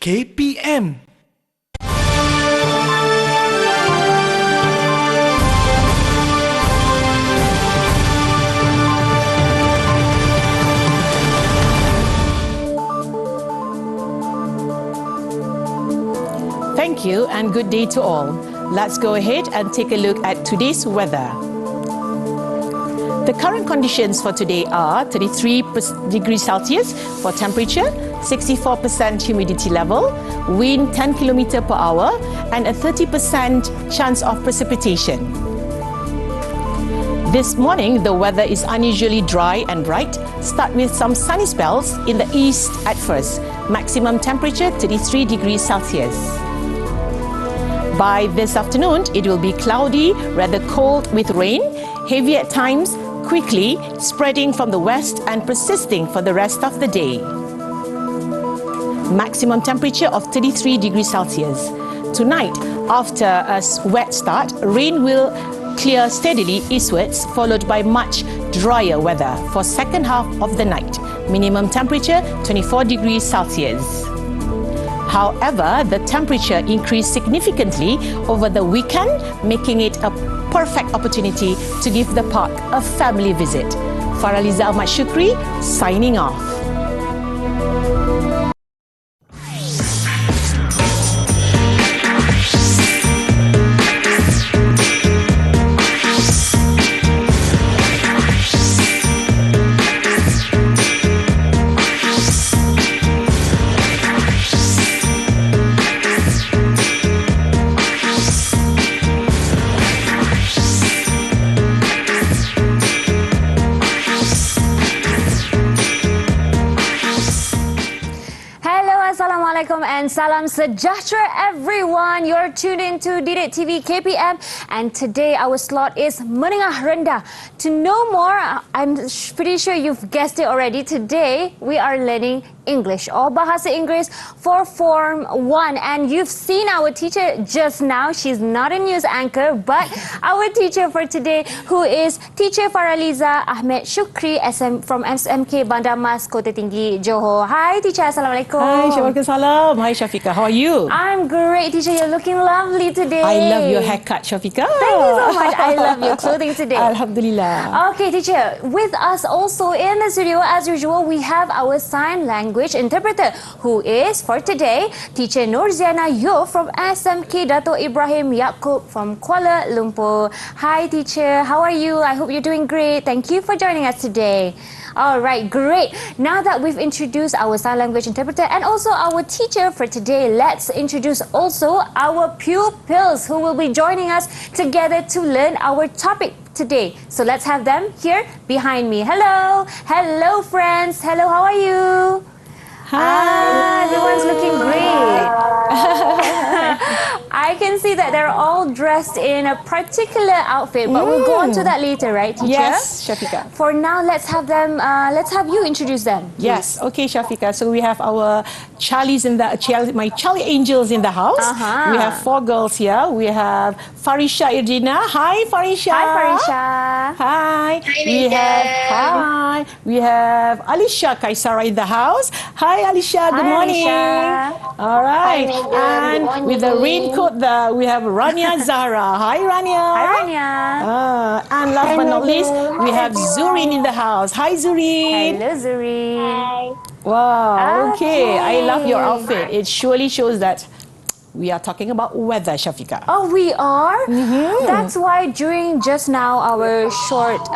KPM. Thank you and good day to all. Let's go ahead and take a look at today's weather. The current conditions for today are 33 degrees Celsius for temperature, 64% humidity level, wind 10 km per hour, and a 30% chance of precipitation. This morning, the weather is unusually dry and bright. Start with some sunny spells in the east at first. Maximum temperature 33 degrees Celsius. By this afternoon, it will be cloudy, rather cold with rain, heavy at times, quickly spreading from the west and persisting for the rest of the day. Maximum temperature of 33 degrees Celsius. Tonight, after a wet start, rain will clear steadily eastwards, followed by much drier weather for second half of the night. Minimum temperature 24 degrees Celsius. However, the temperature increased significantly over the weekend, making it a perfect opportunity to give the park a family visit. Faraliza, Ahmed, Shukri, signing off. Assalamualaikum and salam sejahtera everyone. You're tuned into Didik TV KPM and today our slot is Menengah Rendah. To know more, I'm pretty sure you've guessed it already. Today we are learning English or Bahasa Inggeris for Form 1 and you've seen our teacher just now. She's not a news anchor but our teacher for today who is Teacher Faraliza Ahmed Shukri from SMK Bandar Mas Kota Tinggi Johor. Hi teacher, Assalamualaikum. Hi, Waalaikumsalam. Hi Syafiqah, how are you? I'm great teacher, you're looking lovely today. I love your haircut Syafiqah. Thank you so much. I love your clothing today. Alhamdulillah. Okay teacher, with us also in the studio as usual we have our sign language interpreter who is for today Teacher Nurziana Yo from SMK Dato Ibrahim Yaakob from Kuala Lumpur. Hi teacher, how are you? I hope you're doing great. Thank you for joining us today. Alright, great. Now that we've introduced our sign language interpreter and also our teacher for today, let's introduce also our pupils who will be joining us together to learn our topic today. So let's have them here behind me. Hello! Hello friends! Hello, how are you? Hi! Everyone's looking great. I can see that they're all dressed in a particular outfit, but we'll go on to that later, right, teacher? Yes, Syafiqah. For now, let's have you introduce them. Please. Yes, okay, Syafiqah. So we have our my Charlie Angels in the house. We have 4 girls here. We have Farisha Irdina. Hi, Farisha. Hi, Farisha. Hi. We have Alisha Kaisara in the house. Hi, Alisha. Good morning. Alisha. All right. Hi, and with the raincoat, we have Rania Zahra. Hi, Rania. Hi, Rania. And last but not least, we have Zurin in the house. Hi, Zurin. Hello, Zurin. Hi. Wow, okay. I love your outfit. It surely shows that we are talking about weather, Syafiqah. Oh, we are? That's why during just now our short,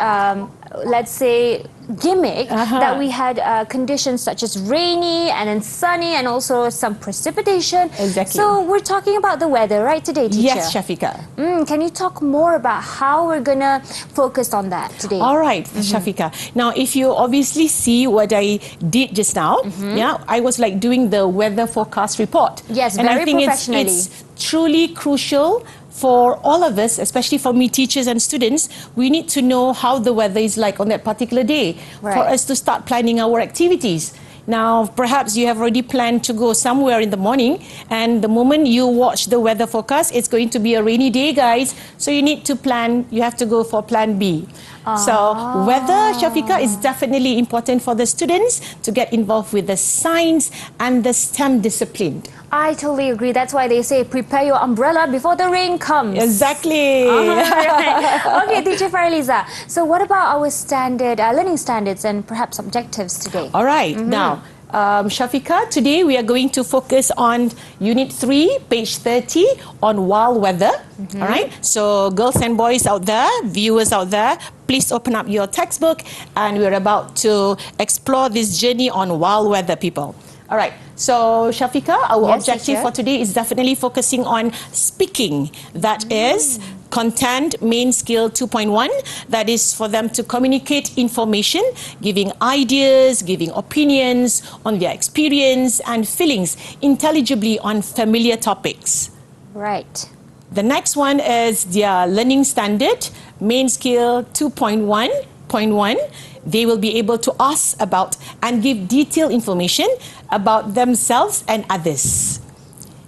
let's say, gimmick that we had conditions such as rainy and then sunny and also some precipitation. Exactly. So we're talking about the weather, right, today, teacher? Yes, Syafiqah. Can you talk more about how we're going to focus on that today? All right, Syafiqah. Now, if you obviously see what I did just now, yeah, I was like doing the weather forecast report. Yes, and very I think professionally. It's truly crucial for all of us, especially for me, teachers and students. We need to know how the weather is like on that particular day for us to start planning our activities. Now, perhaps you have already planned to go somewhere in the morning, and the moment you watch the weather forecast, it's going to be a rainy day, guys. So you need to plan, you have to go for plan B. So weather, Shafika, is definitely important for the students to get involved with the science and the STEM discipline. I totally agree. That's why they say prepare your umbrella before the rain comes. Exactly. Right. Okay, teacher Faraliza. So what about our standard learning standards and perhaps objectives today? All right. Now, Shafika, today we are going to focus on Unit 3, page 30 on wild weather. All right. So girls and boys out there, viewers out there, please open up your textbook and we're about to explore this journey on wild weather, people. All right. So, Shafika, our objective for today is definitely focusing on speaking. That is content main skill 2.1. That is for them to communicate information, giving ideas, giving opinions on their experience and feelings intelligibly on familiar topics. Right. The next one is their learning standard, main skill 2.1.1. They will be able to ask about and give detailed information about themselves and others.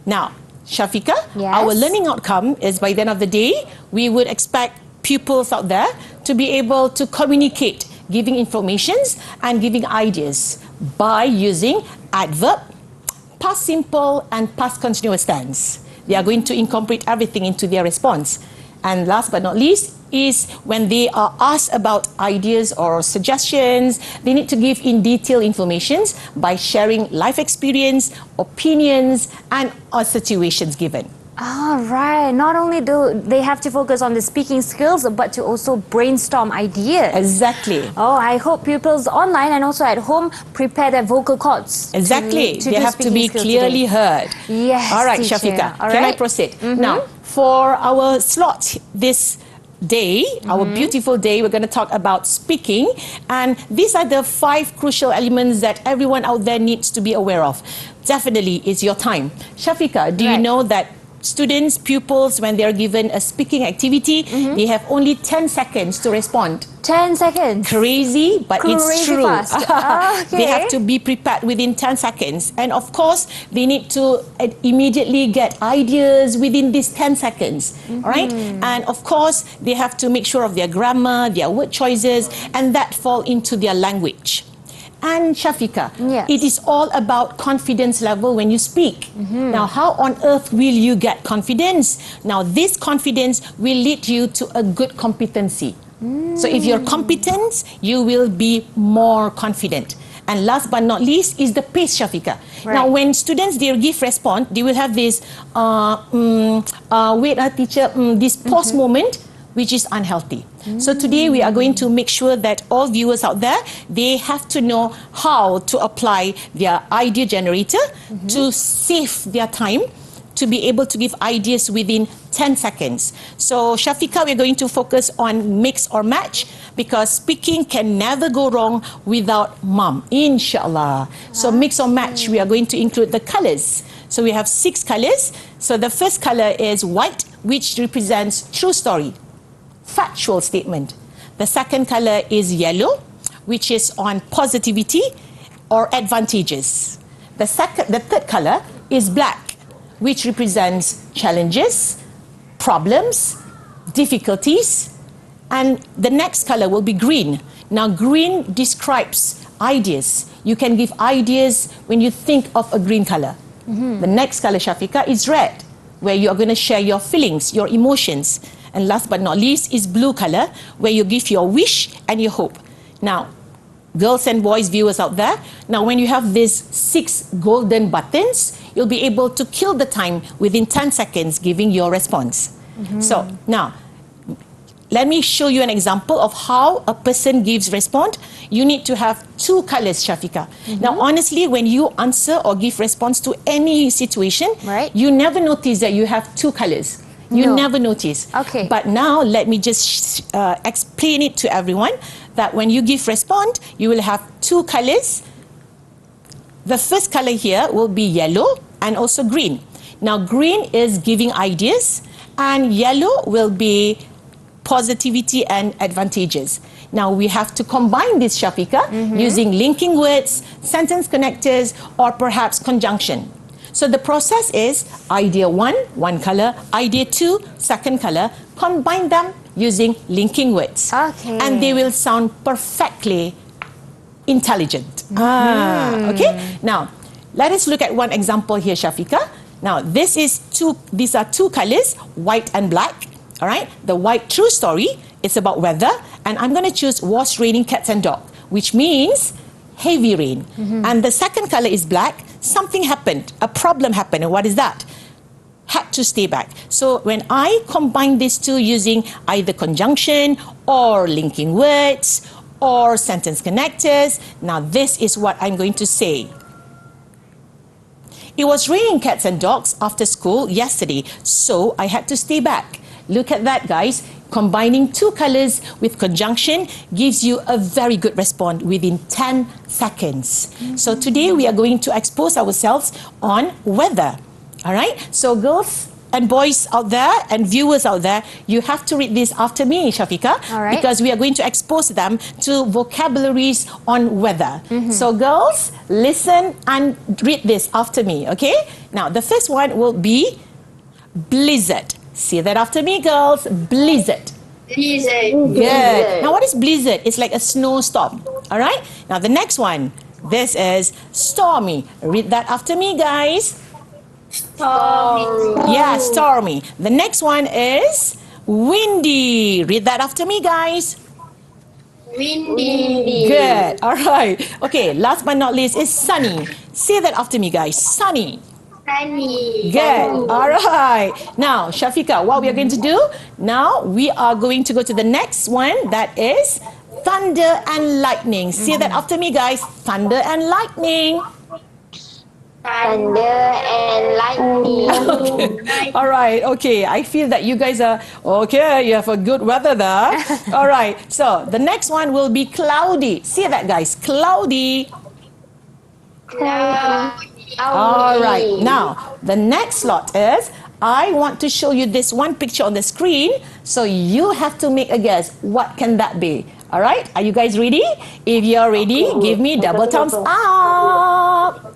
Now, Shafika, our learning outcome is by the end of the day, we would expect pupils out there to be able to communicate, giving informations and giving ideas by using adverb, past simple and past continuous tense. They are going to incorporate everything into their response. And last but not least is when they are asked about ideas or suggestions, they need to give in detail information by sharing life experience, opinions, and situations given. All right. Not only do they have to focus on the speaking skills, but to also brainstorm ideas. Exactly. Oh, I hope pupils online and also at home prepare their vocal cords. Exactly. To they have to be clearly heard. Yes, all right, teacher. Shafika. All Can I right. proceed? Now, for our slot this day, our beautiful day, we're going to talk about speaking, and these are the 5 crucial elements that everyone out there needs to be aware of. Definitely is your time. Shafika, do you know that students, pupils, when they are given a speaking activity, they have only 10 seconds to respond? 10 seconds. Crazy, but it's true. Fast. Okay. They have to be prepared within 10 seconds. And of course, they need to immediately get ideas within these 10 seconds. All right? And of course, they have to make sure of their grammar, their word choices, and that fall into their language. And Shafika, it is all about confidence level when you speak. Now, how on earth will you get confidence? Now, this confidence will lead you to a good competency. So if you're competent, you will be more confident. And last but not least is the pace, Shafika. Now, when students, they give response, they will have this, teacher, this pause moment, which is unhealthy. So today we are going to make sure that all viewers out there, they have to know how to apply their idea generator to save their time, to be able to give ideas within 10 seconds. So Shafika, we're going to focus on mix or match because speaking can never go wrong without mom, inshallah. So mix or match, we are going to include the colors. So we have 6 colors. So the first color is white, which represents true story, factual statement. The second color is yellow, which is on positivity or advantages. The third color is black, which represents challenges, problems, difficulties. And the next color will be green. Now, green describes ideas. You can give ideas when you think of a green color. The next color, Shafika, is red, where you are going to share your feelings, your emotions. And last but not least is blue color, where you give your wish and your hope. Now, girls and boys, viewers out there, now when you have these 6 golden buttons, you'll be able to kill the time within 10 seconds giving your response. So now, let me show you an example of how a person gives response. You need to have 2 colors, Shafika. Now, honestly, when you answer or give response to any situation, you never notice that you have 2 colors. You never notice. Okay. But now, let me just explain it to everyone that when you give response, you will have 2 colors. The first color here will be yellow and also green. Now, green is giving ideas, and yellow will be positivity and advantages. Now, we have to combine this, Shafika, using linking words, sentence connectors, or perhaps conjunction. So the process is idea 1, 1 color, idea 2, second color, combine them using linking words. Okay. And they will sound perfectly intelligent. Okay. Now, let us look at one example here, Shafika. Now, these are two colors, white and black. All right. The white true story, it's about weather. And I'm going to choose was raining cats and dogs, which means heavy rain. And the second color is black. Something happened. A problem happened. And what is that? Had to stay back. So when I combine these two using either conjunction or linking words or sentence connectors, now this is what I'm going to say. It was raining cats and dogs after school yesterday, so I had to stay back. Look at that, guys. Combining two colors with conjunction gives you a very good response within 10 seconds. So today we are going to expose ourselves on weather. All right? So girls and boys out there and viewers out there, you have to read this after me, Shafika. All right. Because we are going to expose them to vocabularies on weather. So girls, listen and read this after me, okay? Now, the first one will be blizzard. Say that after me, girls. Blizzard. Blizzard. Good. Now, what is blizzard? It's like a snowstorm. All right? Now, the next one. This is stormy. Read that after me, guys. Stormy. Yeah, stormy. The next one is windy. Read that after me, guys. Windy. Good. All right. Okay, last but not least is sunny. Say that after me, guys. Sunny. Sunny. Good. All right. Now, Shafika, what we are going to do? Now, we are going to go to the next one. That is thunder and lightning. Say that after me, guys. Thunder and lightning. Thunder and lightning. All right. Okay. I feel that you guys are okay. You have a good weather there. All right. So, the next one will be cloudy. Say that, guys. Cloudy. Cloudy. All right. Now, the next slot is, I want to show you this one picture on the screen. So, you have to make a guess. What can that be? All right. Are you guys ready? If you're ready, give me double thumbs up.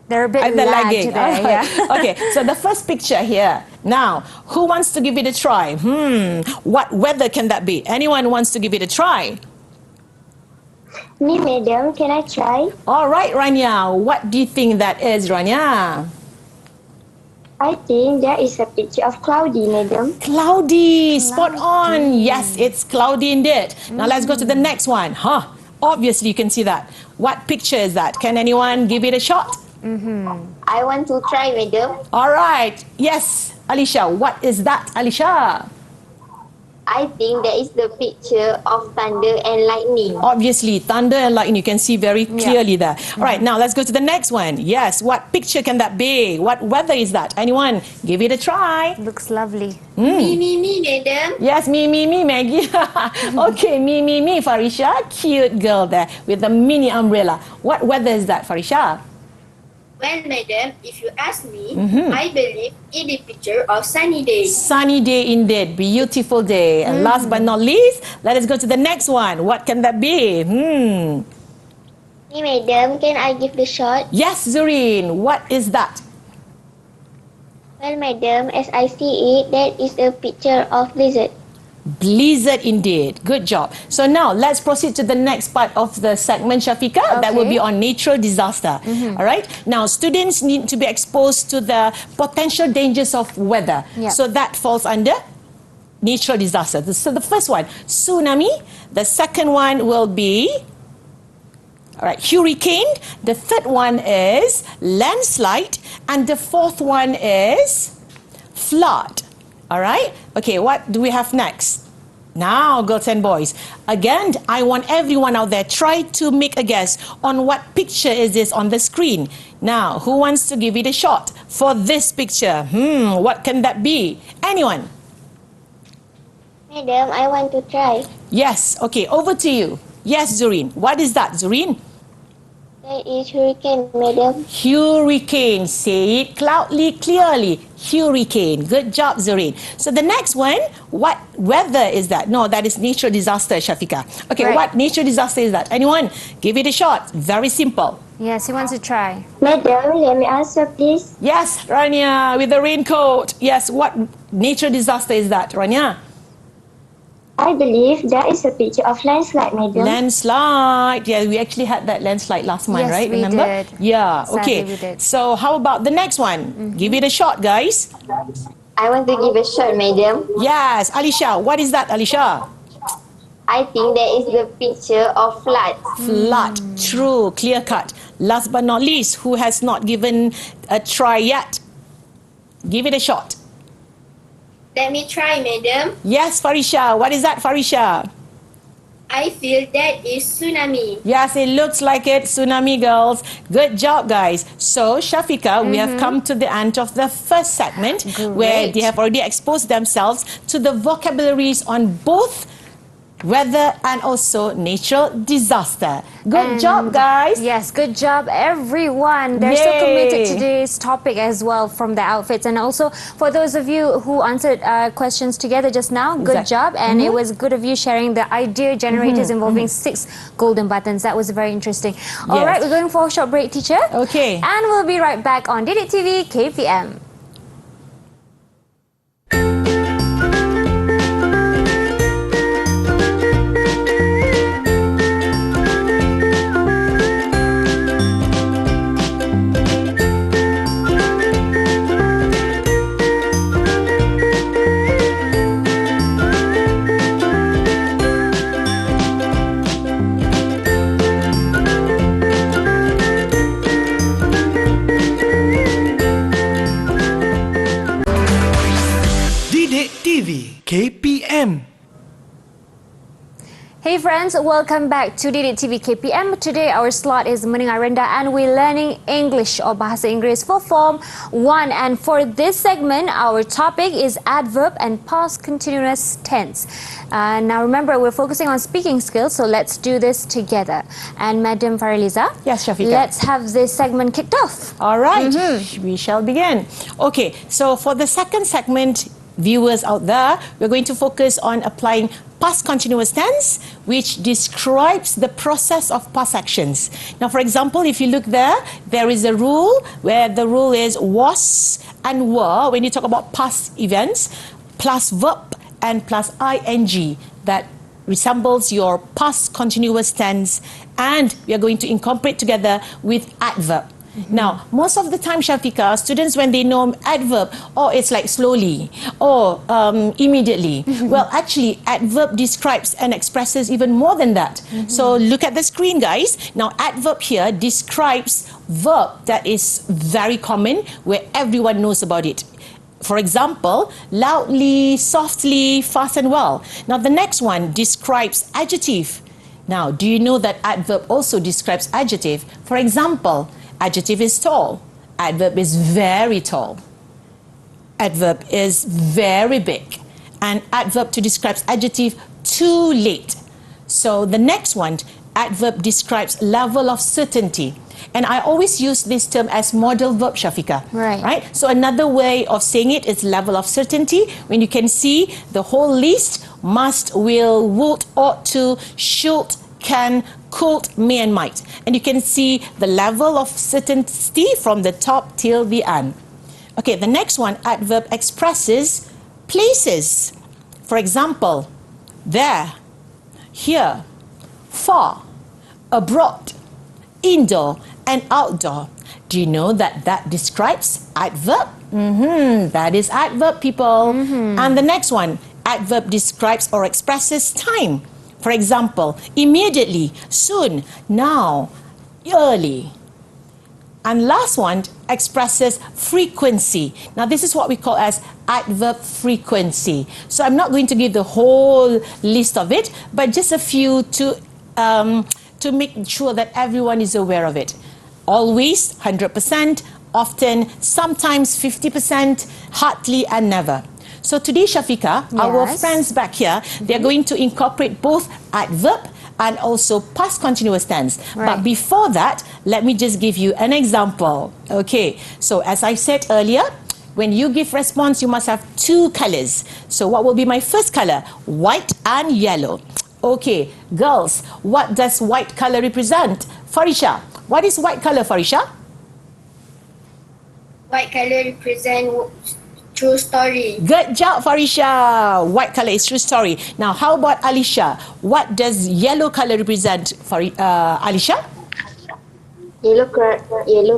They're a bit They're lagging lagging. today. All right. Yeah. Okay. So, the first picture here. Now, who wants to give it a try? What weather can that be? Anyone wants to give it a try? Me, madam, can I try? All right, Rania. What do you think that is, Rania? I think there is a picture of cloudy, madam. Cloudy. Spot on. Yes, it's cloudy indeed. Now, let's go to the next one. Obviously, you can see that. What picture is that? Can anyone give it a shot? I want to try, madam. All right. Yes, Alicia. What is that, Alicia? I think there is the picture of thunder and lightning. Obviously, thunder and lightning. You can see very clearly there. All right. Now, let's go to the next one. Yes. What picture can that be? What weather is that? Anyone? Give it a try. Looks lovely. Me, madam. Yes, me, Maggie. Okay, me, Farisha. Cute girl there with the mini umbrella. What weather is that, Farisha? Well, madam, if you ask me, I believe it is a picture of sunny day. Sunny day indeed. Beautiful day. And last but not least, let us go to the next one. What can that be? Me, madam, can I give the shot? Yes, Zureen. What is that? Well, madam, as I see it, that is a picture of blizzard. Blizzard indeed. Good job. So now let's proceed to the next part of the segment, Shafika. That will be on natural disaster. All right. Now students need to be exposed to the potential dangers of weather. So that falls under natural disaster. So the first one, tsunami. The second one will be hurricane. The third one is landslide. And the fourth one is flood. All right. Okay, what do we have next? Now, girls and boys, again, I want everyone out there, try to make a guess on what picture is this on the screen. Now, who wants to give it a shot for this picture? What can that be? Anyone? Madam, I want to try. Yes, okay, over to you. Yes, Zureen. What is that, Zureen? That is hurricane, madam. Hurricane. Say it loudly, clearly. Hurricane. Good job, Zureen. So the next one, what weather is that? No, that is natural disaster, Shafika. Okay, what natural disaster is that? Anyone? Give it a shot. Very simple. Yes, he wants to try. Madam, let me answer, please. Yes, Rania, with the raincoat. Yes, what nature disaster is that, Rania? I believe there is a picture of landslide, madam. Landslide. Yeah, we actually had that landslide last month, Yes, right? we Remember? did. Yeah, Sadly, okay. we did. So how about the next one? Give it a shot, guys. I want to give a shot, madam. Yes, Alisha. What is that, Alisha? I think there is the picture of flood. Flood. True, clear cut. Last but not least, who has not given a try yet? Give it a shot. Let me try, madam. Yes, Farisha. What is that, Farisha? I feel that is tsunami. Yes, it looks like it. Tsunami, girls. Good job, guys. So, Shafika, we have come to the end of the first segment where they have already exposed themselves to the vocabularies on both weather and also natural disaster. Good job, guys. Yes, good job, everyone. They're so committed to this topic as well, from the outfits. And also, for those of you who answered questions together just now, good job. And it was good of you sharing the idea generators involving 6 golden buttons. That was very interesting. All right, we're going for a short break, teacher. Okay. And we'll be right back on Didik TV KPM. KPM. Hey friends, welcome back to Didik TV KPM. Today our slot is Menengah Rendah and we're learning English or Bahasa Inggeris for Form 1. And for this segment, our topic is adverb and past continuous tense. Now remember, we're focusing on speaking skills, so let's do this together. And Madam Faraliza, Yes, Shafika. let's have this segment kicked off. All right, we shall begin. Okay, so for the second segment, viewers out there, we're going to focus on applying past continuous tense, which describes the process of past actions. Now, for example, if you look there, there is a rule where the rule is was and were when you talk about past events, plus verb and plus ing that resembles your past continuous tense, and we are going to incorporate together with adverb. Now, most of the time, Shafika, students, when they know adverb, it's like slowly or immediately. Well, actually, adverb describes and expresses even more than that. So look at the screen, guys. Now, adverb here describes verb that is very common, where everyone knows about it. For example, loudly, softly, fast and well. Now, the next one describes adjective. Now, do you know that adverb also describes adjective? For example, adjective is tall. Adverb is very tall. Adverb is very big. And adverb to describes adjective, too late. So the next one, adverb describes level of certainty. And I always use this term as model verb, Shafika. Right? So another way of saying it is level of certainty. When you can see the whole list, must, will, would, ought to, should, can, could, may and might. And you can see the level of certainty from the top till the end. Okay, the next one, adverb expresses places. For example, there, here, far, abroad, indoor and outdoor. Do you know that that describes adverb? That is adverb, people. And the next one, adverb describes or expresses time. For example, immediately, soon, now, early. And last one expresses frequency. Now, this is what we call as adverb frequency. So I'm not going to give the whole list of it, but just a few to make sure that everyone is aware of it. Always, 100%, often, sometimes 50%, hardly and never. So today, Shafika, our friends back here, they're going to incorporate both adverb and also past continuous tense. But before that, let me just give you an example. Okay, so as I said earlier, when you give response, you must have 2 colors. So what will be my first color? White and yellow. Okay, girls, what does white color represent? Farisha, What is white color, Farisha? White color represent true story. Good job, Farisha. White color is true story. Now, how about Alisha? What does yellow color represent, Alisha? Yellow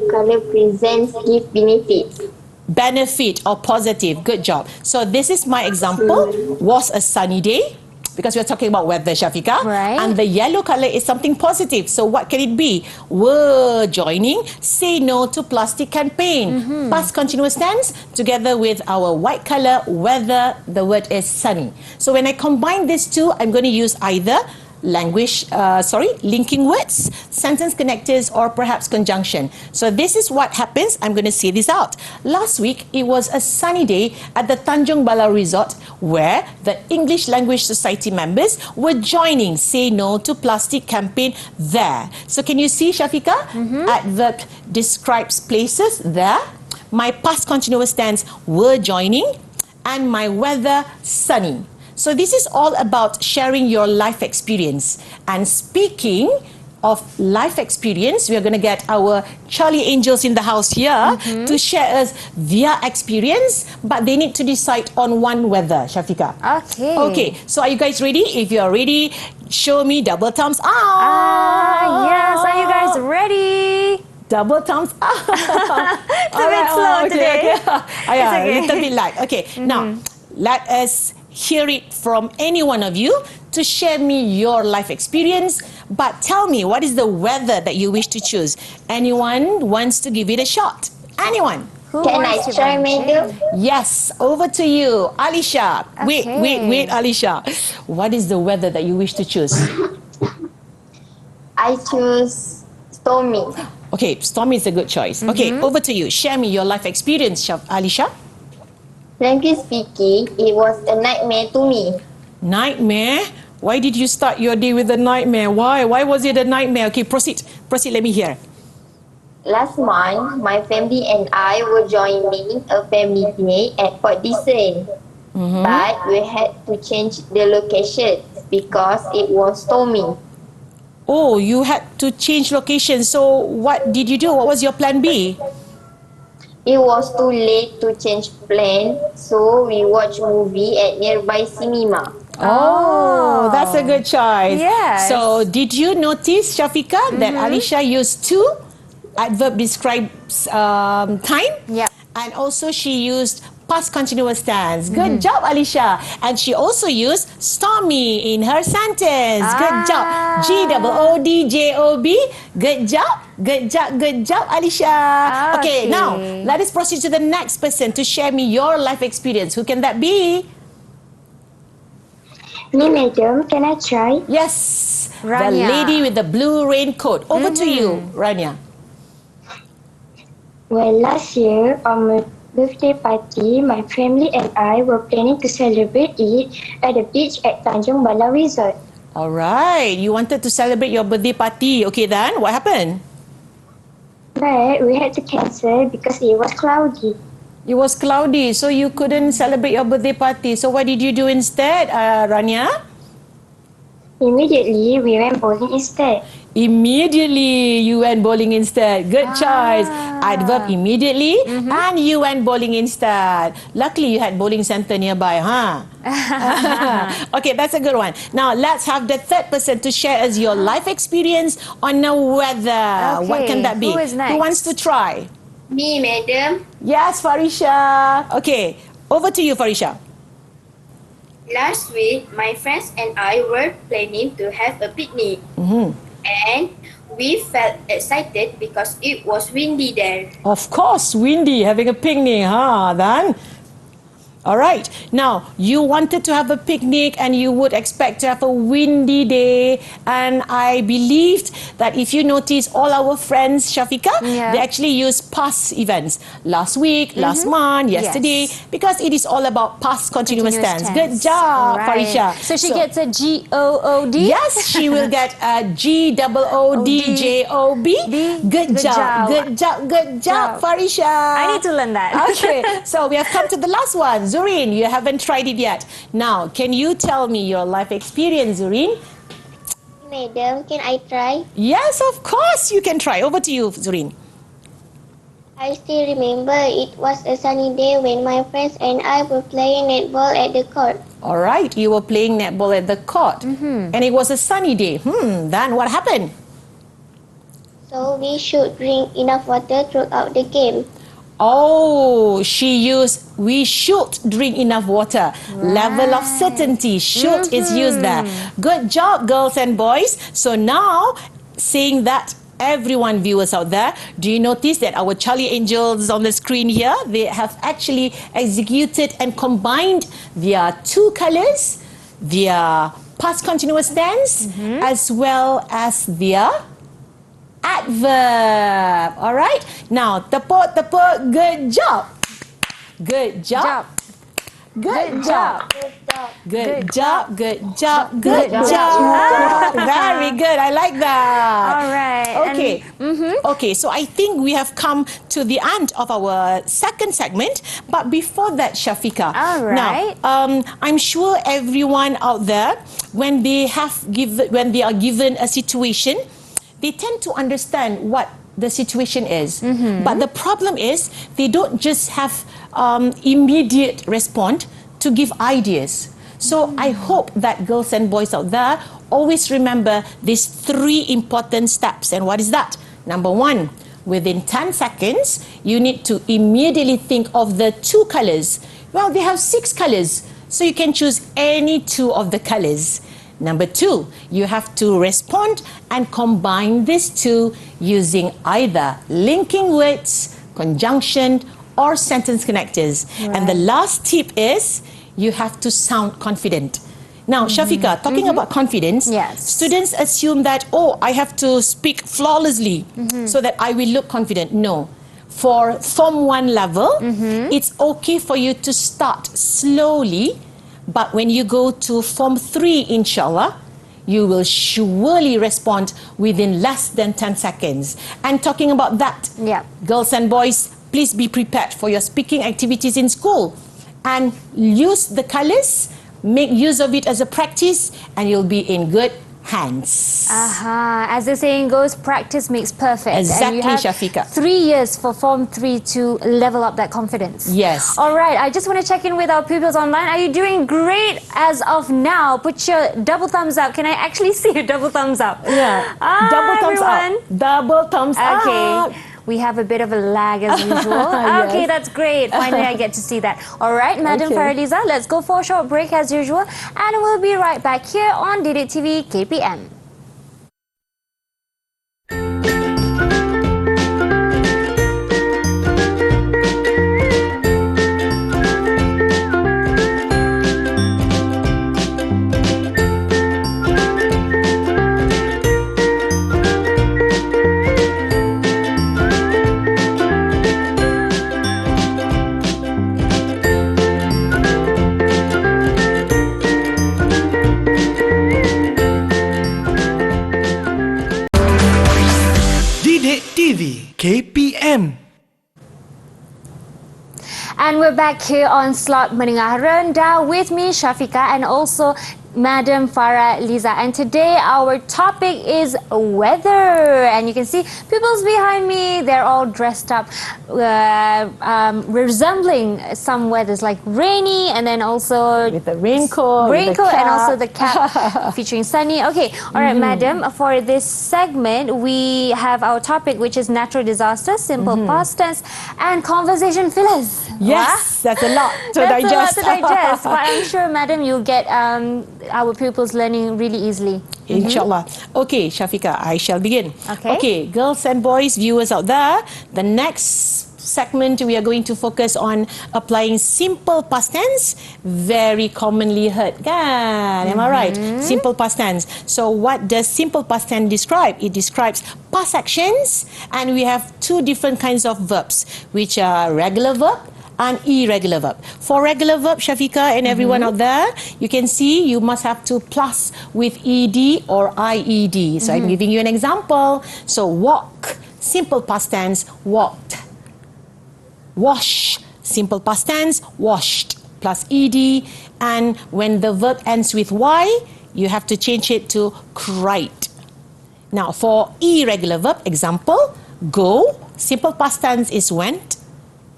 color presents gift benefits. Benefit or positive. Good job. So this is my example. Was a sunny day, because we're talking about weather, Shafika. Right. And the yellow color is something positive. So what can it be? We're joining Say No to Plastic campaign. Past continuous tense together with our white color, weather, the word is sunny. So when I combine these two, I'm going to use either linking words, sentence connectors, or perhaps conjunction. So this is what happens. I'm going to say this out. Last week, it was a sunny day at the Tanjung Balai Resort where the English Language Society members were joining Say No to Plastic campaign there. So can you see, Shafika? Adverb describes places there. My past continuous tense were joining, and my weather sunny. So this is all about sharing your life experience. And speaking of life experience, we are going to get our Charlie Angels in the house here to share us their experience, but they need to decide on one weather, Shafika. Okay. Okay, so are you guys ready? If you are ready, show me double thumbs up. Yes, are you guys ready? Double thumbs up. It's a bit slow today. Yeah, okay. a little bit lag. Okay, now let us hear it from any one of you to share me your life experience. But tell me, what is the weather that you wish to choose? Anyone wants to give it a shot? Anyone? Who Can I wants to try, volunteer? madam? Yes, over to you, Alisha. Okay. Wait, Alisha. What is the weather that you wish to choose? I choose stormy. Okay, stormy is a good choice. Okay, over to you. Share me your life experience, Alisha. Frankly speaking, it was a nightmare to me. Nightmare? Why did you start your day with a nightmare? Why? Why was it a nightmare? Okay, proceed. Proceed, let me hear. Last month, my family and I were joining a family day at Port Dickson. But we had to change the location because it was stormy. Oh, you had to change location. So what did you do? What was your plan B? It was too late to change plan, so we watched movie at nearby cinema. Oh, that's a good choice. Yes. So did you notice, Shafika, that Alisha used two adverb describes time? Yep. And also she used past continuous tense. Good job, Alisha. And she also used stormy in her sentence. Good job. G-O-O-D-J-O-B. Good job. Good job. Good job, Alisha. Okay, now let us proceed to the next person to share me your life experience. Who can that be? Me, madam, can I try? Yes. The Rania. lady with the blue raincoat. Over to you, Rania. Well, last year, on my birthday party, my family and I were planning to celebrate it at the beach at Tanjung Balai Resort. All right. You wanted to celebrate your birthday party. Okay, then what happened? But we had to cancel because it was cloudy. It was cloudy, so you couldn't celebrate your birthday party. So what did you do instead, Rania? Immediately, we went bowling instead. Immediately, you went bowling instead. Good choice. Adverb immediately, and you went bowling instead. Luckily, you had bowling center nearby, huh? Okay, that's a good one. Now, let's have the third person to share us your life experience on the weather. What Okay, can that be? who is next? Who wants to try? Me, madam. Yes, Farisha. Okay, over to you, Farisha. Last week, my friends and I were planning to have a picnic. And we felt excited because it was windy there. Of course, windy, having a picnic, huh? Then, all right. Now, you wanted to have a picnic and you would expect to have a windy day. And I believed that if you notice, all our friends, Shafika, they actually use past events. Last week, last month, yesterday, because it is all about past continuous tense. Good job, Farisha. So she gets a G-O-O-D? Yes, she will get a G-O-O-D-J-O-B. Good job. Good job. Good job, Farisha. I need to learn that. Okay, so we have come to the last one. Zurin, you haven't tried it yet. Now, can you tell me your life experience, Zurin? Madam, can I try? Yes, of course you can try. Over to you, Zurin. I still remember it was a sunny day when my friends and I were playing netball at the court. All right, you were playing netball at the court. And it was a sunny day. Then what happened? So we should drink enough water throughout the game. Oh, we should drink enough water. Level of certainty, should is used there. Good job, girls and boys. So now, saying that, everyone, viewers out there, do you notice that our Charlie Angels on the screen here, they have actually executed and combined their two colors, their past continuous tense, as well as their adverb. All right. Now, tepuk. Good job. Good job. Good job. Good job. Good job. Good job. Very good. I like that. All right. Okay. Okay. So I think we have come to the end of our second segment. But before that, Shafiqa. All right. Now, I'm sure everyone out there, when they are given a situation, they tend to understand what the situation is. But the problem is they don't just have immediate response to give ideas. So I hope that girls and boys out there always remember these 3 important steps. And what is that? Number 1, within 10 seconds, you need to immediately think of the 2 colors. Well, they have 6 colors, so you can choose any 2 of the colors. Number 2, you have to respond and combine these 2 using either linking words, conjunction, or sentence connectors. And the last tip is you have to sound confident. Now, Shafiqa, talking about confidence, students assume that, oh, I have to speak flawlessly so that I will look confident. No. For Form 1 level, it's okay for you to start slowly. But when you go to Form 3, inshallah, you will surely respond within less than 10 seconds. And talking about that, girls and boys, please be prepared for your speaking activities in school. And use the colors, make use of it as a practice, and you'll be in good hands. As the saying goes, practice makes perfect. Exactly, and you have Shafiqa. 3 years for Form 3 to level up that confidence. Yes. All right, I just want to check in with our pupils online. Are you doing great as of now? Put your double thumbs up. Can I actually see your double thumbs up? Yeah. Double thumbs everyone. up. Double thumbs up. Okay. We have a bit of a lag as usual. Okay, that's great. Finally, I get to see that. All right, Madam Faraliza, let's go for a short break as usual. And we'll be right back here on Didik TV KPM. KPM. And we're back here on slot Menengah Rendah with me, Shafiqa, and also Madam Faraliza. And today our topic is weather. And you can see pupils behind me, they're all dressed up, resembling some weathers like rainy, and then also with the raincoat, and also the cap featuring sunny. Okay, all right, Madam, for this segment we have our topic, which is natural disasters, simple past tense, and conversation fillers. Yes, that's a lot to digest. That's a lot to digest. But I'm sure, Madam, you'll get our pupils learning really easily. Inshallah. Okay, Shafiqa, I shall begin. Okay. Girls and boys, viewers out there, the next segment we are going to focus on applying simple past tense, very commonly heard. Kan? Am I right? Simple past tense. So what does simple past tense describe? It describes past actions, and we have 2 different kinds of verbs, which are regular verb and irregular verb. For regular verb, Shafiqa and everyone out there, you can see you must have to plus with ed or ied. So I'm giving you an example. So walk, simple past tense, walked. Wash, simple past tense, washed, plus ed. And when the verb ends with y, you have to change it to cried. Now, for irregular verb, example, go, simple past tense is went.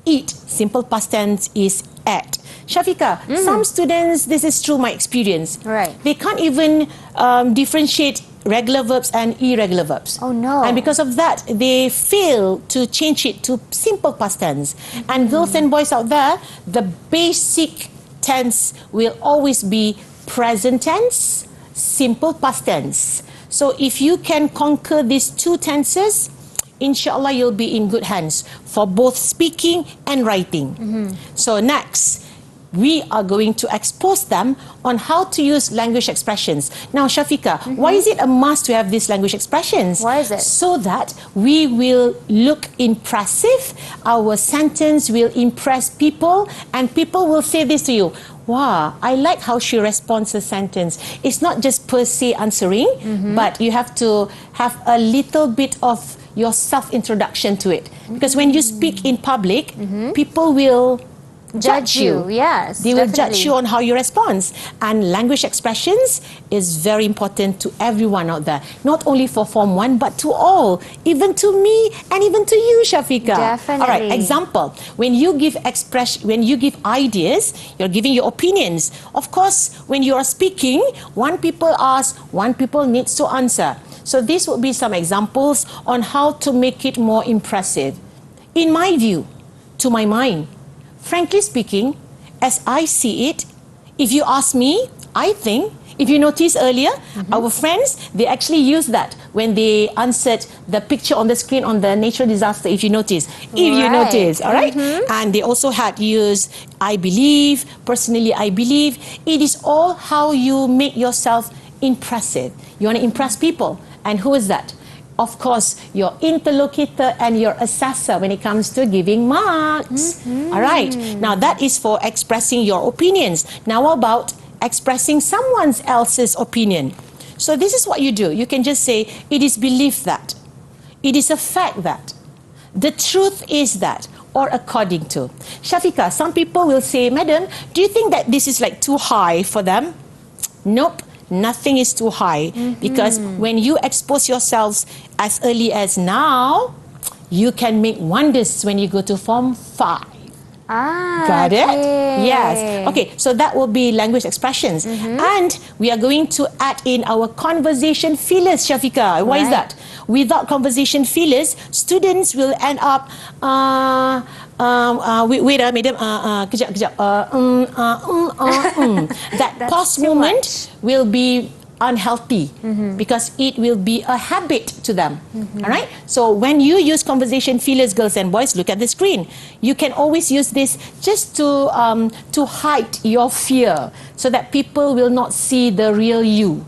Eat, simple past tense is ate. Shafika, some students, this is true my experience. Right. They can't even differentiate regular verbs and irregular verbs. Oh no. And because of that, they fail to change it to simple past tense. And girls and boys out there, the basic tense will always be present tense, simple past tense. So if you can conquer these two tenses, inshallah you'll be in good hands for both speaking and writing. So next, we are going to expose them on how to use language expressions. Now, Shafika, why is it a must to have these language expressions? Why is it? So that we will look impressive, our sentence will impress people, and people will say this to you, wow, I like how she responds a sentence. It's not just per se answering, but you have to have a little bit of your self-introduction to it. Because when you speak in public, people will judge you. Yes, They will definitely. judge you on how you respond. And language expressions is very important to everyone out there. Not only for Form 1, but to all. Even to me and even to you, Shafika. Definitely. All right, example. When you give ideas, you're giving your opinions. Of course, when you are speaking, one people ask, one people needs to answer. So these would be some examples on how to make it more impressive. In my view, to my mind, frankly speaking, as I see it, if you ask me, I think, if you notice earlier, our friends, they actually use that when they answered the picture on the screen on the natural disaster, if you notice. If you Right. notice, all right? And they also had used, I believe, personally, I believe. It is all how you make yourself impressive. You want to impress people. And who is that? Of course, your interlocutor and your assessor when it comes to giving marks. All right. Now, that is for expressing your opinions. Now, about expressing someone else's opinion. So, this is what you do. You can just say, it is believed that. It is a fact that. The truth is that. Or according to. Shafika, some people will say, Madam, do you think that this is like too high for them? Nope. Nothing is too high because when you expose yourselves as early as now, you can make wonders when you go to Form 5. Got it? Yes. Okay, so that will be language expressions. And we are going to add in our conversation fillers, Shafika. Why is that? Without conversation fillers, students will end up wait madam, kejap. That pause moment will be unhealthy because it will be a habit to them. All right? So when you use conversation fillers, girls and boys, look at the screen. You can always use this just to hide your fear so that people will not see the real you.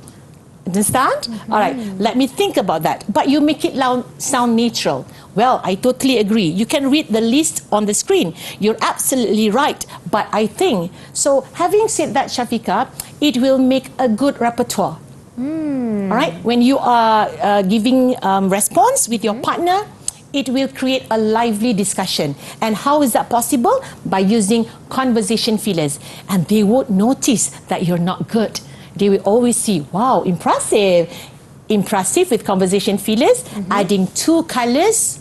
Understand? All right, let me think about that. But you make it sound natural. Well, I totally agree. You can read the list on the screen. You're absolutely right. But I think, so having said that, Shafika, it will make a good repertoire. All right, when you are giving response with your partner, it will create a lively discussion. And how is that possible? By using conversation fillers. And they won't notice that you're not good. They will always see, wow, impressive. Impressive with conversation fillers, adding 2 colors.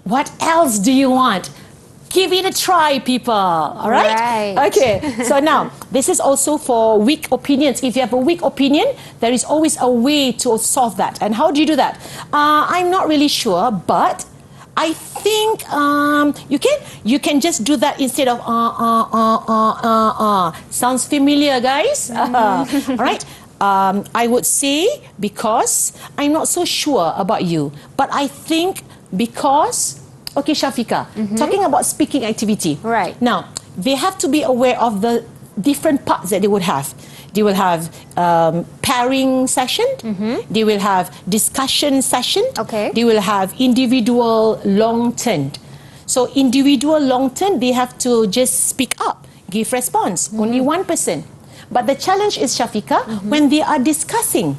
What else do you want? Give it a try, people. All right? Okay. So now, this is also for weak opinions. If you have a weak opinion, there is always a way to solve that. And how do you do that? I'm not really sure, but I think you can just do that instead of Sounds familiar, guys? All right. I would say because I'm not so sure about you, but I think because. Okay, Shafika, talking about speaking activity. Right. Now, they have to be aware of the different parts that they would have. They will have pairing session. They will have discussion session. Okay. They will have individual long turn. So individual long turn, they have to just speak up, give response. Only one person. But the challenge is, Shafika, when they are discussing.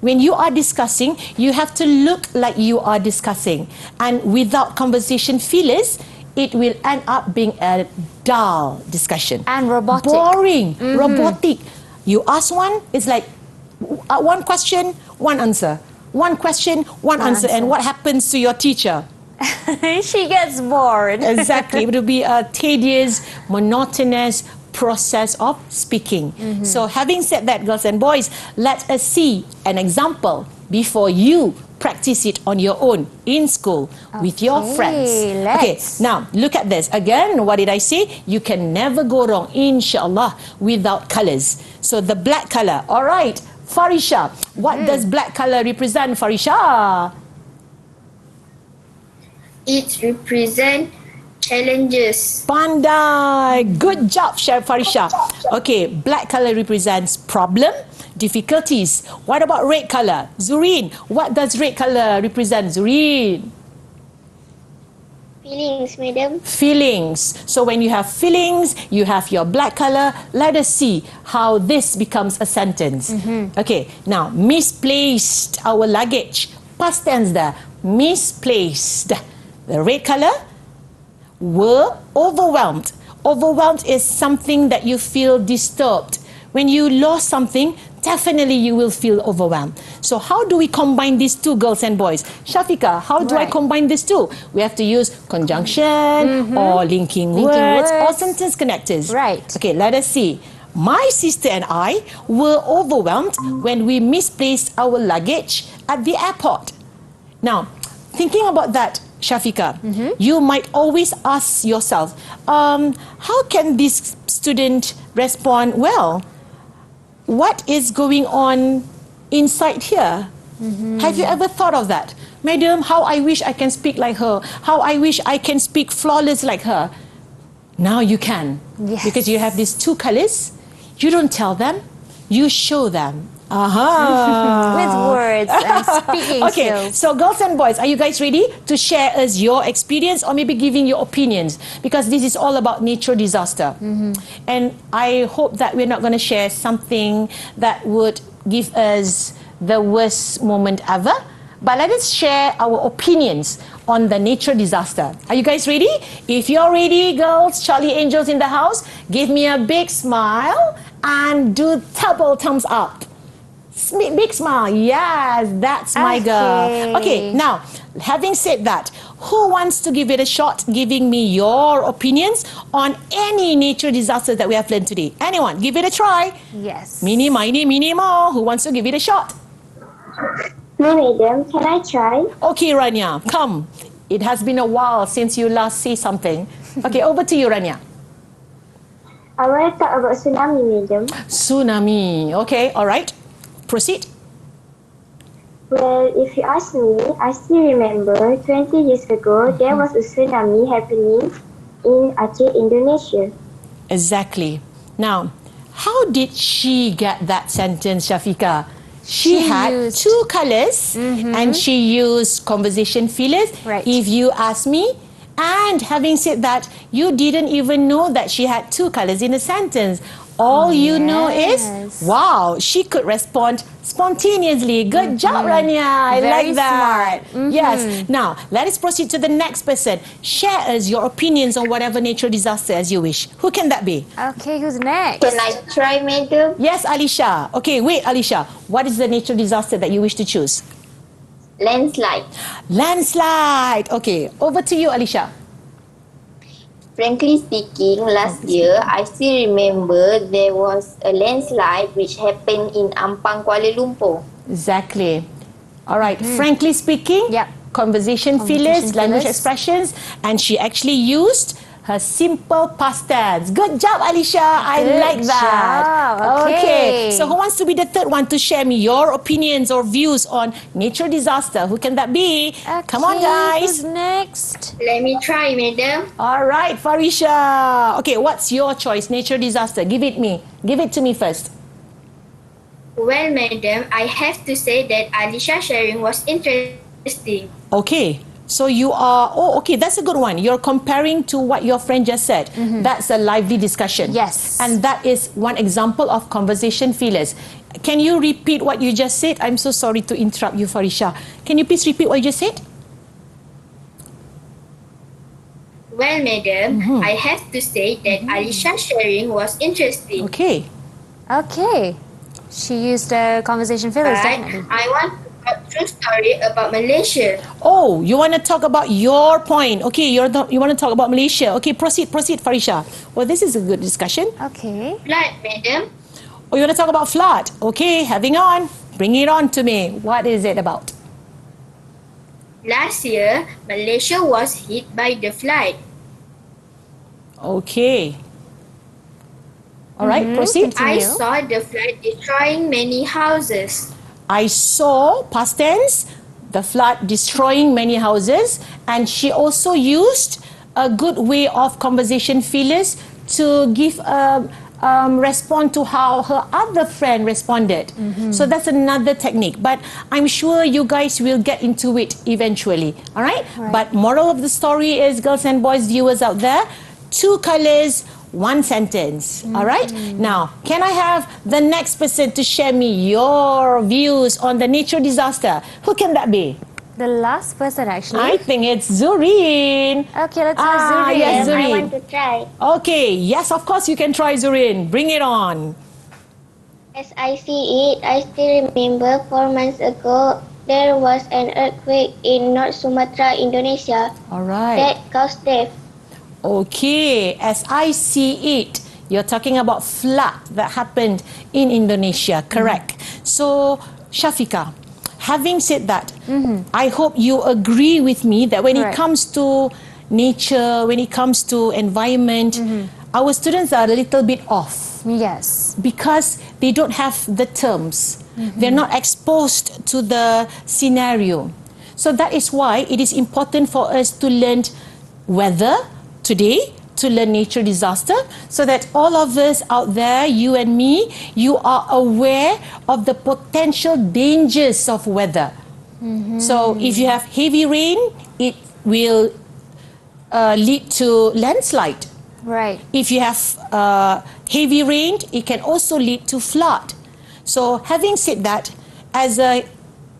When you are discussing, you have to look like you are discussing. And without conversation fillers, it will end up being a dull discussion. And robotic. Boring, robotic. You ask one, it's like, One question, one answer. One question, one answer. And what happens to your teacher? She gets bored. Exactly. It will be a tedious, monotonous process of speaking. So having said that, girls and boys, let us see an example before you practice it on your own in school with your friends. Okay, now look at this. Again, what did I say? You can never go wrong, inshallah, without colors. So the black color. All right, Farisha, what does black color represent, Farisha? It represents challenges. Pandai. Good job, Farisha. Okay, black color represents problem, difficulties. What about red color? Zureen, what does red color represent, Zureen? Feelings, madam. Feelings. So when you have feelings, you have your black color. Let us see how this becomes a sentence. Okay, now misplaced our luggage. Past tense there. Misplaced. The red color. Were overwhelmed. Overwhelmed is something that you feel disturbed. When you lost something, definitely you will feel overwhelmed. So how do we combine these two, girls and boys? Shafika, how do I combine these two? We have to use conjunction or linking words or sentence connectors. Right. Okay, let us see. My sister and I were overwhelmed when we misplaced our luggage at the airport. Now, thinking about that, Shafika, you might always ask yourself, how can this student respond well? What is going on inside here? Have you ever thought of that? Madam, how I wish I can speak like her. How I wish I can speak flawless like her. Now you can. Yes. Because you have these two colors. You don't tell them, you show them. With words and speaking Okay, skills. so girls and boys, are you guys ready to share us your experience or maybe giving your opinions? Because this is all about natural disaster. And I hope that we're not going to share something that would give us the worst moment ever. But let us share our opinions on the natural disaster. Are you guys ready? If you're ready, girls, Charlie Angels in the house, give me a big smile and do double thumbs up. Big smile. Yes, that's my girl. Okay, now, having said that, who wants to give it a shot, giving me your opinions on any natural disasters that we have learned today? Anyone? Give it a try. Yes. Mini, mini, mini, mo. Who wants to give it a shot? No, madam. Can I try? Okay, Rania, come. It has been a while since you last say something. Okay, over to you, Rania. I want to talk about tsunami, madam. Tsunami. Okay, all right. Proceed. Well, if you ask me, I still remember 20 years ago, there was a tsunami happening in Aceh, Indonesia. Exactly. Now, how did she get that sentence, Shafika? She had used two colors and she used conversation fillers. Right. If you ask me, and having said that, you didn't even know that she had two colors in a sentence. All you know is, wow, she could respond spontaneously. Good job, Rania. I Very like that. smart. Yes. Now, let us proceed to the next person. Share us your opinions on whatever natural disaster as you wish. Who can that be? Okay, who's next? Can I try, madam? Yes, Alisha. Okay, wait, Alisha. What is the natural disaster that you wish to choose? Landslide. Landslide. Okay, over to you, Alisha. Frankly speaking, last year, I still remember there was a landslide which happened in Ampang, Kuala Lumpur. Exactly. All right. Frankly speaking, Yep. conversation fillers, language expressions, and she actually used her simple past tense. Good job, Alisha. I Good like that. job. Okay. So who wants to be the third one to share me your opinions or views on natural disaster? Who can that be? Come on, Who's guys. next? Let me try, madam. All right, Farisha. Okay, what's your choice? Natural disaster. Give it me. Give it to me first. Well, madam, I have to say that Alisha's sharing was interesting. Okay. So you are, okay, that's a good one. You're comparing to what your friend just said. That's a lively discussion. Yes. And that is one example of conversation fillers. Can you repeat what you just said? I'm so sorry to interrupt you, Farisha. Can you please repeat what you just said? Well, madam, I have to say that Alisha's sharing was interesting. Okay. Okay. She used the conversation fillers, But definitely. I want to talk true story about Malaysia. Oh, you want to talk about your point. Okay, you want to talk about Malaysia. Okay, proceed, Farisha. Well, this is a good discussion. Okay. Flood, madam. Oh, you want to talk about flood? Okay, having on. Bring it on to me. What is it about? Last year, Malaysia was hit by the flood. Okay. All right, proceed. I Continue. saw the flood destroying many houses. I saw, past tense, the flood destroying many houses, and she also used a good way of conversation fillers to give a respond to how her other friend responded. So that's another technique. But I'm sure you guys will get into it eventually. All right? But moral of the story is, girls and boys, viewers out there, 2 colors, 1 sentence. All right? Now, can I have the next person to share me your views on the nature disaster? Who can that be? The last person, actually. I think it's Zurin. Okay, let's have Zurin. Yes, I Zurin. want to try. Okay, yes, of course you can try, Zurin. Bring it on. As I see it, I still remember 4 months ago, there was an earthquake in North Sumatra, Indonesia, All right. that caused death. Okay, as I see it, you're talking about flood that happened in Indonesia, correct? So, Shafika, having said that, I hope you agree with me that when it Correct. comes to nature, when it comes to environment, our students are a little bit off Yes. because they don't have the terms. They're not exposed to the scenario. So that is why it is important for us to learn weather today, to learn nature disaster, so that all of us out there, you and me, you are aware of the potential dangers of weather. So if you have heavy rain, it will lead to landslide. Right. If you have heavy rain, it can also lead to flood. So having said that, as a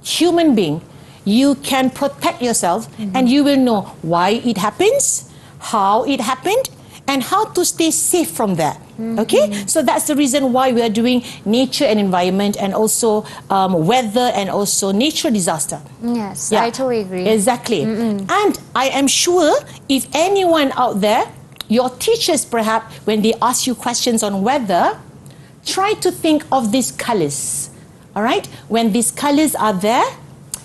human being, you can protect yourself and you will know why it happens, how it happened, and how to stay safe from that. Okay, so that's the reason why we are doing nature and environment, and also weather, and also nature disaster. Yes, Yeah, I totally agree. Exactly. And I am sure if anyone out there, your teachers perhaps, when they ask you questions on weather, try to think of these colors. All right? When these colors are there,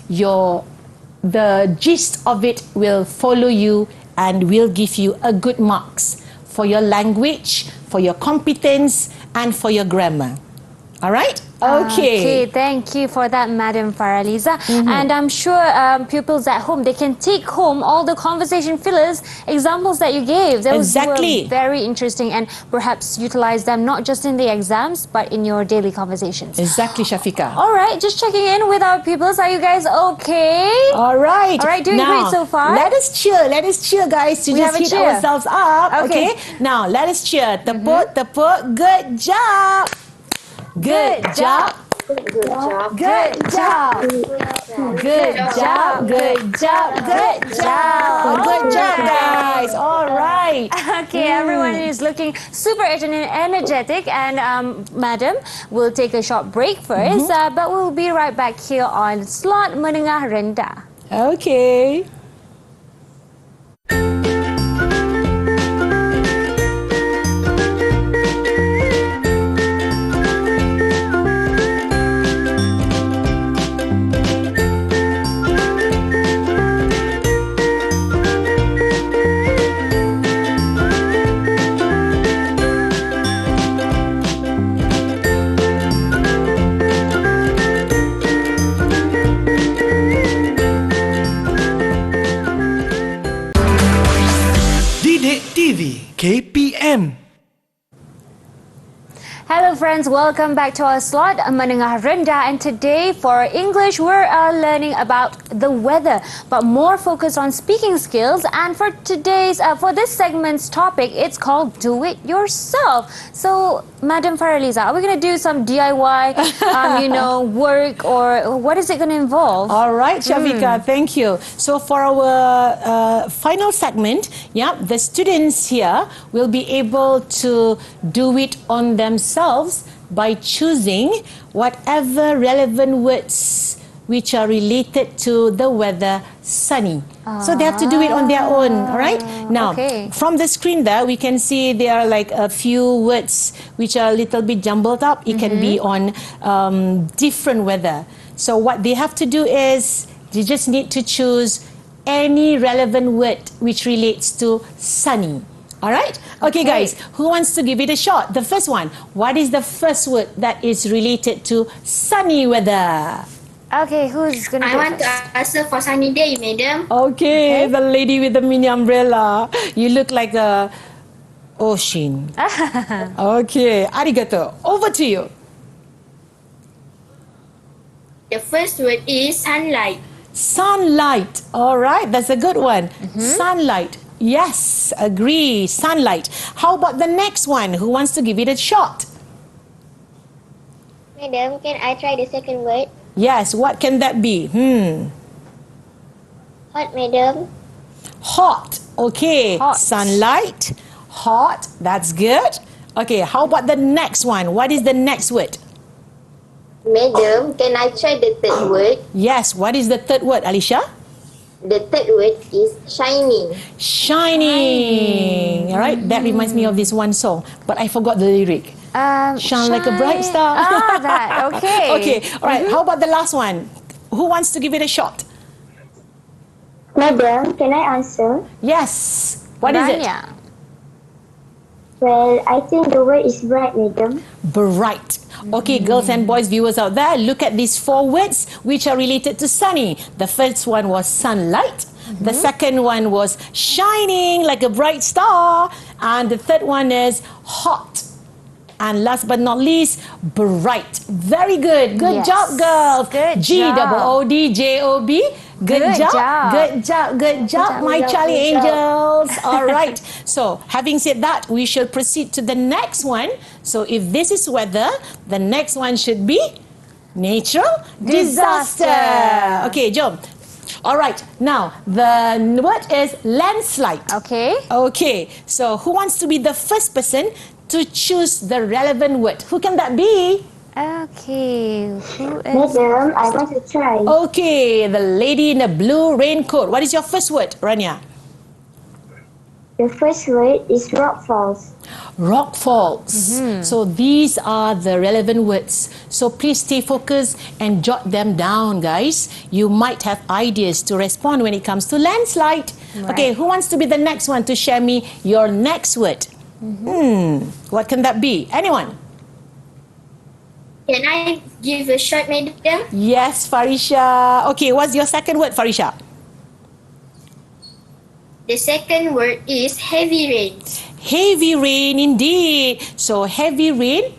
the gist of it will follow you and will give you a good marks for your language, for your competence, and for your grammar. All right? Okay, thank you for that, Madam Faraliza. And I'm sure pupils at home, they can take home all the conversation fillers, examples that you gave. Those Exactly. were very interesting, and perhaps utilize them not just in the exams, but in your daily conversations. Exactly, Shafika. All right, just checking in with our pupils. Are you guys okay? All right. All right, doing now, great so far. Let us cheer, guys, to We just have a hit cheer. ourselves up. Okay. Now, let us cheer. Tepuk. Good job. Good job. Good job. Good job. Good job. Good job. Good job. Good job, guys. All right. Okay, everyone is looking super energetic, and Madam, we'll take a short break first, but we'll be right back here on Slot Menengah Rendah. Okay. TV KPM. Hello friends, welcome back to our slot Menengah Rendah, and today for English we're learning about the weather, but more focused on speaking skills. And for today's for this segment's topic, it's called Do It Yourself. So Madam Faraliza, are we going to do some DIY work, or what is it going to involve? All right, Shafika, thank you. So for our final segment, the students here will be able to do it on themselves by choosing whatever relevant words which are related to the weather sunny. So they have to do it on their own, all right? Now, from the screen there, we can see there are like a few words which are a little bit jumbled up. It can be on different weather. So what they have to do is, they just need to choose any relevant word which relates to sunny. All right? Okay, guys, who wants to give it a shot? The first one, what is the first word that is related to sunny weather? Okay, who's going to I want to answer for sunny day, madam. Okay, the lady with the mini umbrella. You look like a ocean. Okay, arigato. Over to you. The first word is sunlight. Sunlight. All right, that's a good one. Sunlight. Yes, agree. Sunlight. How about the next one? Who wants to give it a shot? Madam, can I try the second word? Yes, what can that be? Hot, madam. Hot. Okay, Hot. sunlight. Hot. That's good. Okay, how about the next one? What is the next word? Madam, can I try the third word? Yes, what is the third word, Alicia? The third word is shining. Shining. All right, that reminds me of this one song, but I forgot the lyric. Shine like a bright star. That. Okay. Okay, all right. How about the last one? Who wants to give it a shot? Madam, can I answer? Yes. What is it? Rania. Well, I think the word is bright, madam. Bright. Okay, girls and boys, viewers out there, look at these four words which are related to sunny. The first one was sunlight. The second one was shining like a bright star. And the third one is hot. And last but not least, bright. Very good. Good job, girls. Good G-O-O-D-J-O-B. Good job. Good job. Good job, my Charlie Angels. All right. So, having said that, we shall proceed to the next one. So, if this is weather, the next one should be natural disaster. Okay, jom. All right. Now, the word is landslide. Okay. Okay. So, who wants to be the first person to choose the relevant word? Who can that be? Okay. Who is... Madam, I want to try. Okay, the lady in the blue raincoat. What is your first word, Rania? The first word is rock falls. Rock falls. So these are the relevant words. So please stay focused and jot them down, guys. You might have ideas to respond when it comes to landslide. Okay, who wants to be the next one to share me your next word? What can that be? Anyone? Can I give a shot, madam? Yes, Farisha. Okay, what's your second word, Farisha? The second word is heavy rain. Heavy rain indeed. So heavy rain.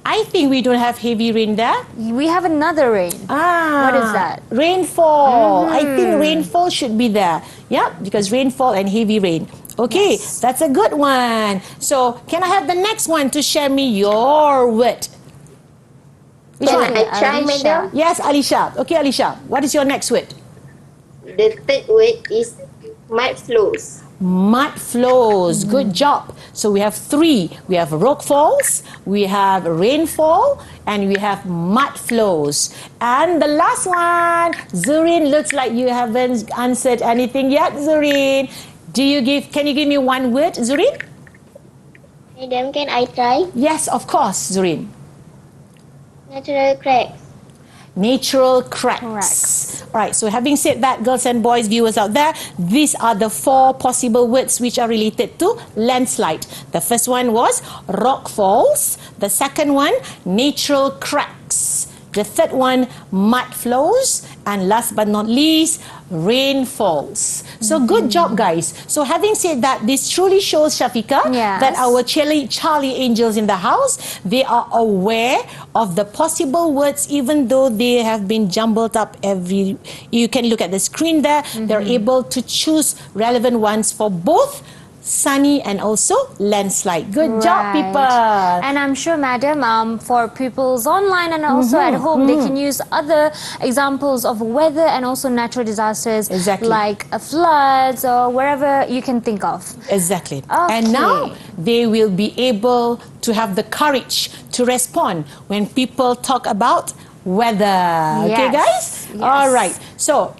I think we don't have heavy rain there. We have another rain. What is that? Rainfall. I think rainfall should be there. Yeah, because rainfall and heavy rain. Okay, that's a good one. So can I have the next one to share me your word? Can I try, madam? Yes, Alicia. Okay, Alicia. What is your next word? The third word is mud flows. Mud flows. Good job. So we have three. We have rock falls, we have rainfall, and we have mud flows. And the last one, Zurin, looks like you haven't answered anything yet, Zurin. Can you give me one word, Zurin? Madam, can I try? Yes, of course, Zurin. Natural cracks. Natural cracks. Right, so having said that, girls and boys, viewers out there, these are the four possible words which are related to landslide. The first one was rock falls. The second one, natural cracks. The third one, mud flows. And last but not least, rain falls. So good job, guys. So having said that, this truly shows, Shafiqa, that our Charlie Angels in the house, they are aware of the possible words, even though they have been jumbled up you can look at the screen there. They're able to choose relevant ones for both sunny, and also landslide. Good job, Right. people. And I'm sure, madam, for pupils online and also at home, they can use other examples of weather and also natural disasters, Exactly. like floods or wherever you can think of. Exactly. Okay. And now they will be able to have the courage to respond when people talk about weather. Okay, Yes. guys? Yes. All right. So,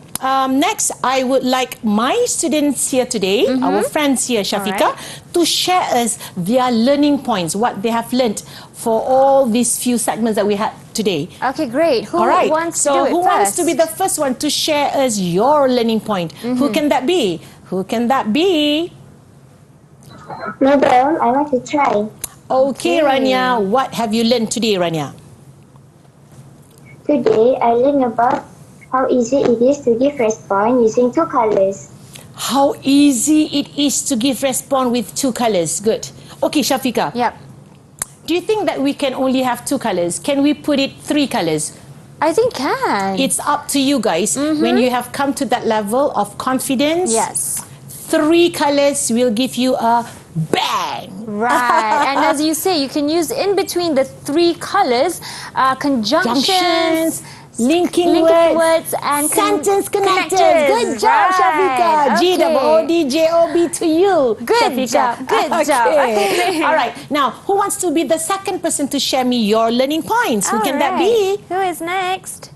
next, I would like my students here today, our friends here, Shafiqa, to share us their learning points, what they have learnt for all these few segments that we had today. Okay, great. Who All right. wants to So, do it who first? wants to be the first one to share us your learning point? Who can that be? Who can that be? Madam, I want to try. Okay, Rania, what have you learned today, Rania? Today, I learned about how easy it is to give response using two colors. How easy it is to give response with two colors. Good. Okay, Shafiqa. Yep. Do you think that we can only have two colors? Can we put it three colors? I think can. It's up to you guys. When you have come to that level of confidence, Yes. three colors will give you a bang. Right. And as you say, you can use in between the three colors conjunctions, Junctions, linking linking words, and sentence connectors. connectors. Good job, Right. Shafiqa. G-O-O-D-J-O-B to you. Good Shafiqa. job, good job. Okay. All right. Now, who wants to be the second person to share me your learning points? Who can that be? Who is next?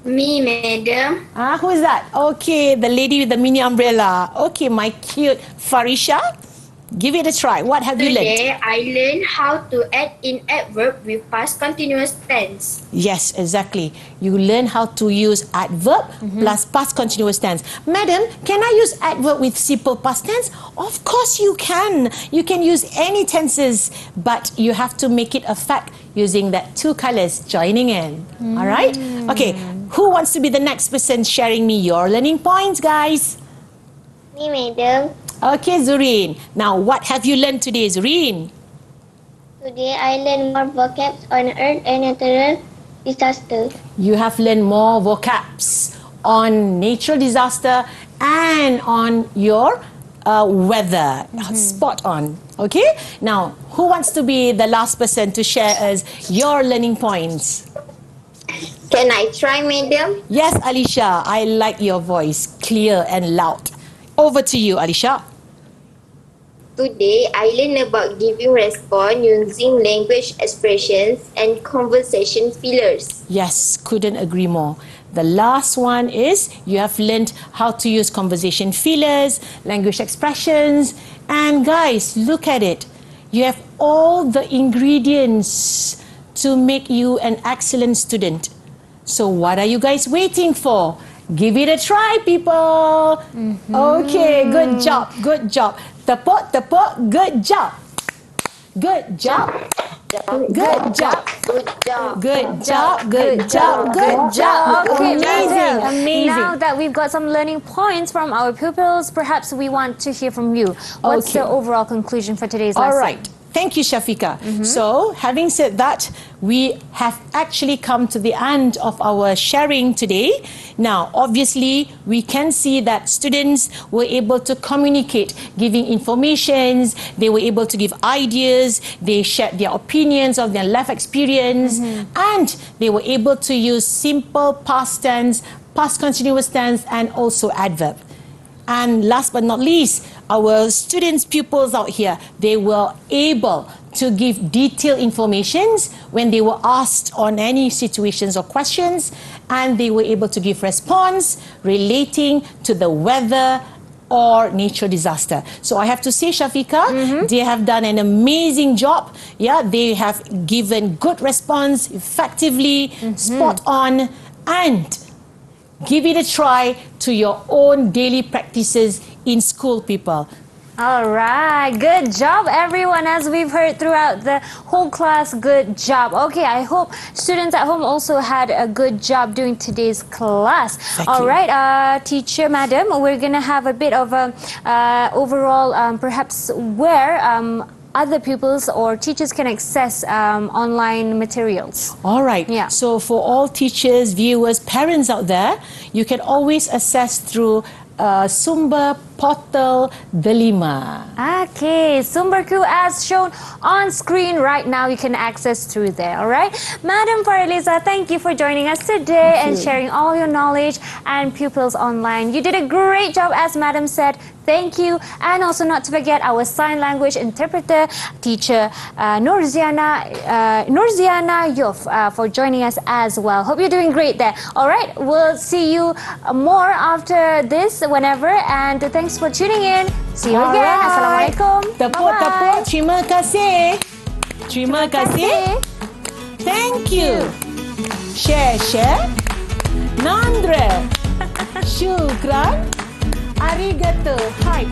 Me, madam. Who is that? Okay, the lady with the mini umbrella. Okay, my cute Farisha. Give it a try. What have you learned? Today, I learned how to add in adverb with past continuous tense. Yes, exactly. You learn how to use adverb plus past continuous tense. Madam, can I use adverb with simple past tense? Of course you can. You can use any tenses, but you have to make it a fact using that two colors joining in. All right? Okay, who wants to be the next person sharing me your learning points, guys? Me, madam. Okay, Zurin. Now, what have you learned today, Zurin? Today, I learned more vocabs on earth and natural disaster. You have learned more vocabs on natural disaster and on your weather. Spot on. Okay? Now, who wants to be the last person to share us your learning points? Can I try, madam? Yes, Alicia. I like your voice. Clear and loud. Over to you, Alicia. Today, I learned about giving response using language expressions and conversation fillers. Yes, couldn't agree more. The last one is you have learned how to use conversation fillers, language expressions, and guys, look at it. You have all the ingredients to make you an excellent student. So what are you guys waiting for? Give it a try, people. Okay, good job, good job. Tepuk, tepuk, good job. Good job. Good job. Good job. Good job, good job, good job. Okay, Amazing, madam. amazing. Now that we've got some learning points from our pupils, perhaps we want to hear from you. What's Okay. the overall conclusion for today's lesson? All right. Thank you, Shafiqa. So, having said that, we have actually come to the end of our sharing today. Now, obviously, we can see that students were able to communicate, giving informations, they were able to give ideas, they shared their opinions of their life experience, and they were able to use simple past tense, past continuous tense, and also adverb. And last but not least, our students, pupils out here, they were able to give detailed informations when they were asked on any situations or questions, and they were able to give response relating to the weather or natural disaster. So I have to say, Shafiqa, they have done an amazing job. Yeah, they have given good response, effectively, spot on, and give it a try to your own daily practices in school, people. All right, good job everyone. As we've heard throughout the whole class, good job. Okay, I hope students at home also had a good job doing today's class. Thank All you. right, teacher, madam, we're gonna have a bit of a overall perhaps where other pupils or teachers can access online materials. All right. Yeah. So for all teachers, viewers, parents out there, you can always access through sumber portal delima. Okay, sumberku as shown on screen right now. You can access through there, all right? Madam Faraliza, thank you for joining us today and sharing all your knowledge and pupils online. You did a great job, as Madam said. Thank you. And also not to forget our sign language interpreter, teacher Nurziana Yuf, for joining us as well. Hope you're doing great there. All right, we'll see you more after this whenever. And thanks for tuning in. See you again. Alright. Assalamualaikum. Tepuk-tepuk. Terima kasih. Terima kasih. Thank you. Share. Nandre. Shukran. Arigato. Hai.